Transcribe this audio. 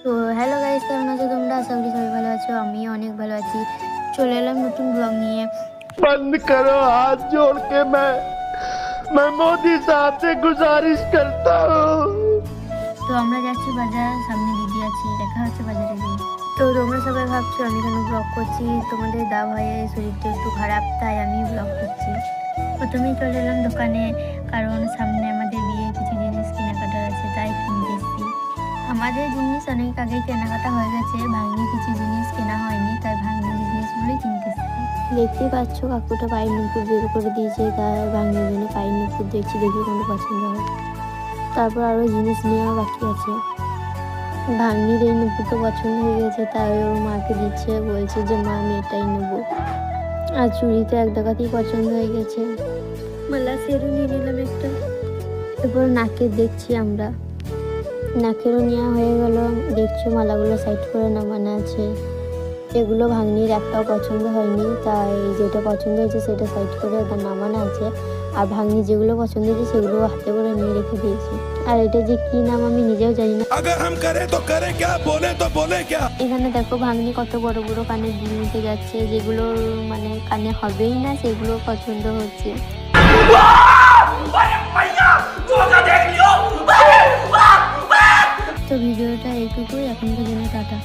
তো hello guys, কেমন আছো তোমরা? আশা করি সবাই ভালো আছো। আমিও অনেক ভালো আছি। চলে এলাম নতুন ব্লগ নিয়ে। बंद करो हाथ जोड़ के मैं मोदी साहब से गुजारिश करता हूँ। তো আমরা যাচ্ছি বাজার, সামনে দিদি আছে, দেখা হচ্ছে বাজারে গিয়ে। তো তোমরা সবাই ভাবছো আমি কেন ব্লগ করছি, তোমাদের দা ভাইয়ের শরীরটা একটু খারাপ, তাই আমি ব্লগ করছি। প্রথমেই চলে এলাম দোকানে, কারণ সামনে আমাদের বিয়ে কিছু জিনিস কেনাকাটার আছে, তাই কিনতে এসেছি। আমাদের জিনিস অনেক আগেই কেনাকাটা হয়ে গেছে, ভাঙনি কিছু জিনিস কেনা হয়নি, তাই ভাঙনি জিনিসগুলোই কিনতে এসেছি। দেখতেই পাচ্ছ কাকুটা পায়ের নুপুর বের করে দিয়েছে, তাই ভাঙনির জন্য পায়ের নুপুর দেখছি, দেখি কোনো পছন্দ হয়। তারপর আরও জিনিস নেওয়া বাকি আছে। ভাগ্নির এই নুপুরটা পছন্দ হয়ে গেছে, তাই ওর মাকে দিচ্ছে, বলছে যে মা আমি এটাই নেবো। আর চুড়িতে এক টাকাতেই পছন্দ হয়ে গেছে, মালা সেরও নিয়ে নিলাম একটা। এরপর নাকের দেখছি আমরা, নাকেরও নেওয়া হয়ে গেল। দেখছো মালাগুলো সাইড করে নামানো আছে। এগুলো ভাগ্নির একটাও পছন্দ হয়নি, তাই যেটা পছন্দ হয়েছে সেটা সাইড করে ওটা নামানো আছে। আর ভাগ্নি যেগুলো পছন্দ হয়েছে সেগুলো হাতে করে নিয়ে রেখে দিয়েছি। আর এটা যে কি নাম আমি নিজেও জানি না। এখানে দেখো ভাগ্নি কত বড় বড় কানের দুল নিতে যাচ্ছে, যেগুলো মানে কানে হবেই না সেগুলো পছন্দ হচ্ছে। তো ভিডিওটা এইটুকুই, এখনকার জন্য টাটা।